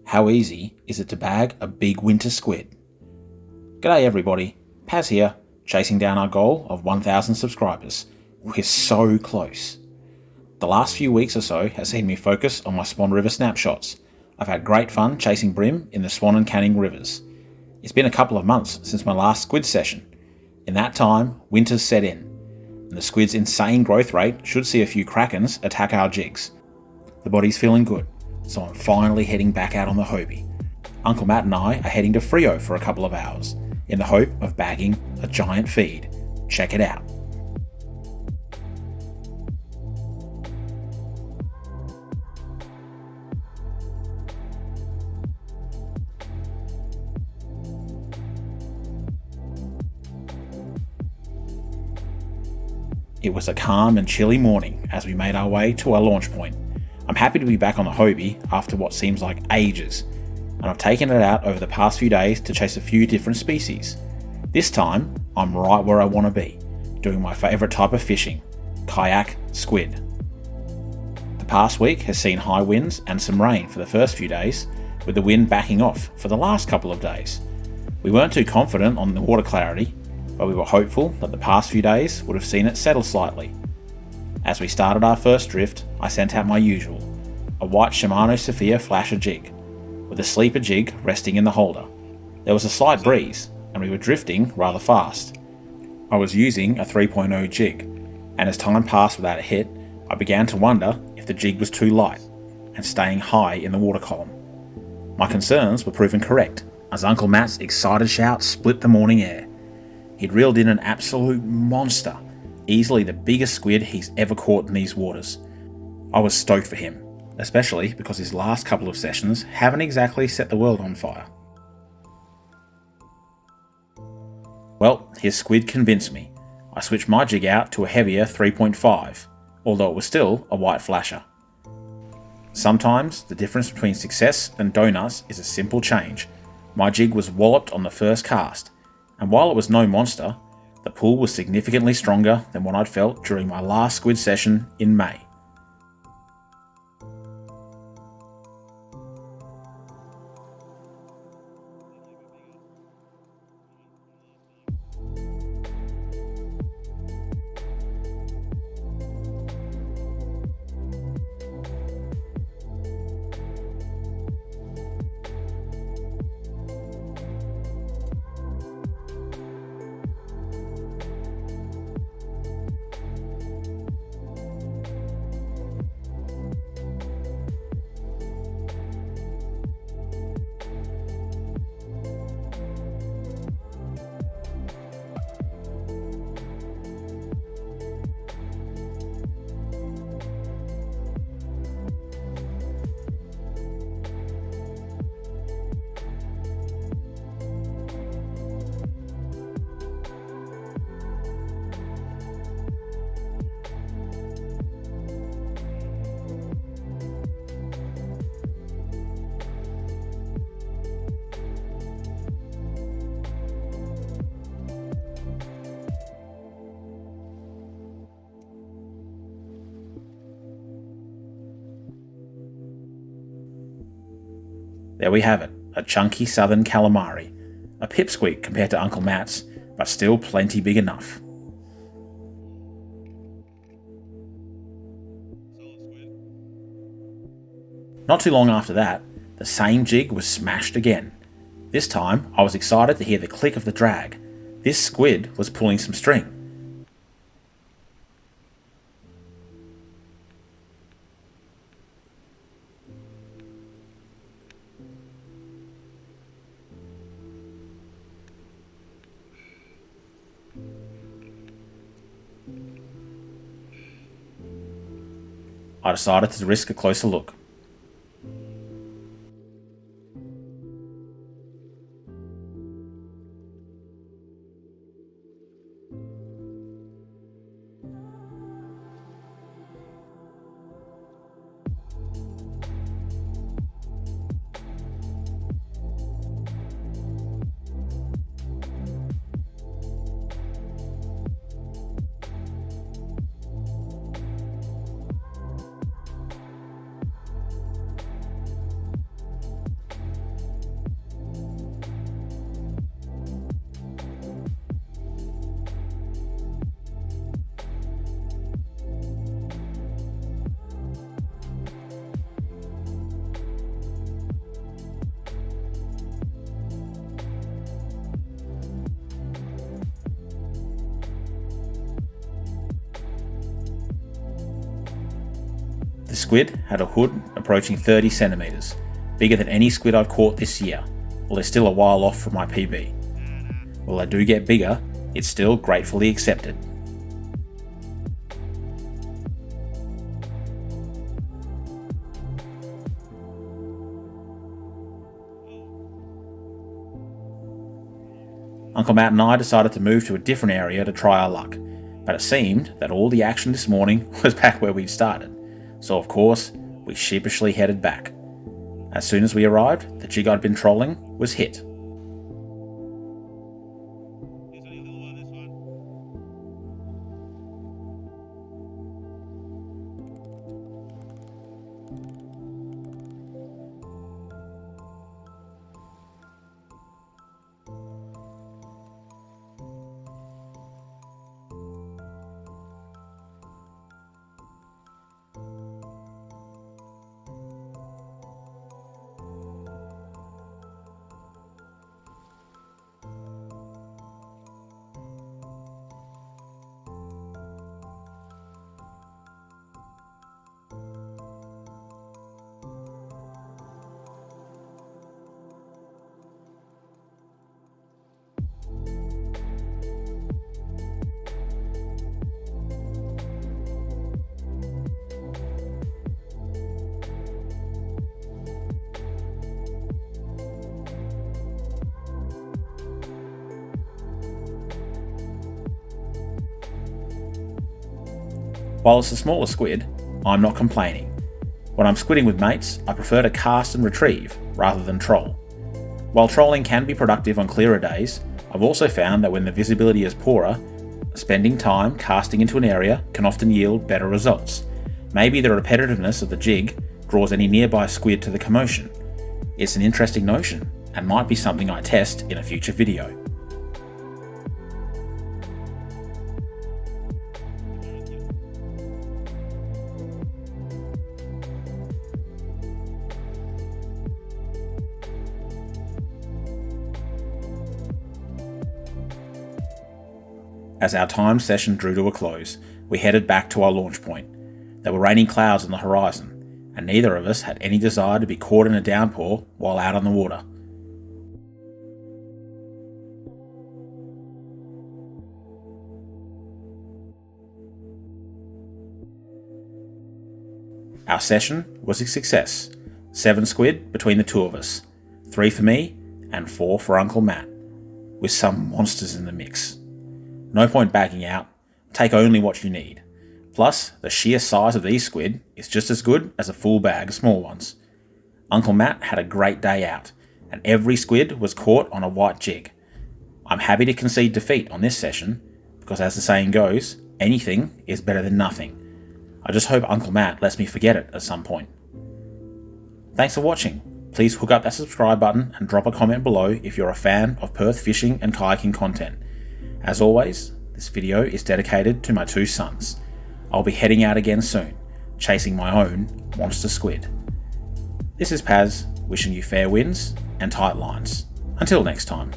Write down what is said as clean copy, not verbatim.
How easy is it to bag a big winter squid? G'day everybody, Paz here, chasing down our goal of 1,000 subscribers. We're so close. The last few weeks or so has seen me focus on my Swan River Snapshots. I've had great fun chasing bream in the Swan and Canning rivers. It's been a couple of months since my last squid session. In that time, winter's set in, and the squid's insane growth rate should see a few krakens attack our jigs. The body's feeling good, so I'm finally heading back out on the Hobie. Uncle Matt and I are heading to Frio for a couple of hours, in the hope of bagging a giant feed. Check it out. It was a calm and chilly morning as we made our way to our launch point. I'm happy to be back on the Hobie after what seems like ages, and I've taken it out over the past few days to chase a few different species. This time, I'm right where I want to be, doing my favourite type of fishing, kayak squid. The past week has seen high winds and some rain for the first few days, with the wind backing off for the last couple of days. We weren't too confident on the water clarity, but we were hopeful that the past few days would have seen it settle slightly. As we started our first drift, I sent out my usual, a white Shimano Sophia flasher jig, with a sleeper jig resting in the holder. There was a slight breeze, and we were drifting rather fast. I was using a 3.0 jig, and as time passed without a hit, I began to wonder if the jig was too light and staying high in the water column. My concerns were proven correct, as Uncle Matt's excited shout split the morning air. He'd reeled in an absolute monster, easily the biggest squid he's ever caught in these waters. I was stoked for him, especially because his last couple of sessions haven't exactly set the world on fire. Well, his squid convinced me. I switched my jig out to a heavier 3.5, although it was still a white flasher. Sometimes the difference between success and donuts is a simple change. My jig was walloped on the first cast, and while it was no monster, the pull was significantly stronger than what I'd felt during my last squid session in May. There we have it, a chunky southern calamari. A pipsqueak compared to Uncle Matt's, but still plenty big enough. Not too long after that, the same jig was smashed again. This time, I was excited to hear the click of the drag. This squid was pulling some string. I decided to risk a closer look. The squid had a hood approaching 30 centimetres, bigger than any squid I've caught this year, while they're still a while off from my PB. While they do get bigger, it's still gratefully accepted. Uncle Matt and I decided to move to a different area to try our luck, but it seemed that all the action this morning was back where we'd started, so of course we sheepishly headed back. As soon as we arrived, the jig I'd been trolling was hit. While it's a smaller squid, I'm not complaining. When I'm squidding with mates, I prefer to cast and retrieve rather than troll. While trolling can be productive on clearer days, I've also found that when the visibility is poorer, spending time casting into an area can often yield better results. Maybe the repetitiveness of the jig draws any nearby squid to the commotion. It's an interesting notion, and might be something I test in a future video. As our timed session drew to a close, we headed back to our launch point. There were raining clouds on the horizon, and neither of us had any desire to be caught in a downpour while out on the water. Our session was a success. 7 squid between the two of us, 3 for me and 4 for Uncle Matt, with some monsters in the mix. No point backing out, take only what you need. Plus, the sheer size of these squid is just as good as a full bag of small ones. Uncle Matt had a great day out, and every squid was caught on a white jig. I'm happy to concede defeat on this session, because as the saying goes, anything is better than nothing. I just hope Uncle Matt lets me forget it at some point. Thanks for watching. Please hook up that subscribe button and drop a comment below if you're a fan of Perth fishing and kayaking content. As always, this video is dedicated to my 2 sons. I'll be heading out again soon, chasing my own monster squid. This is Paz, wishing you fair winds and tight lines. Until next time.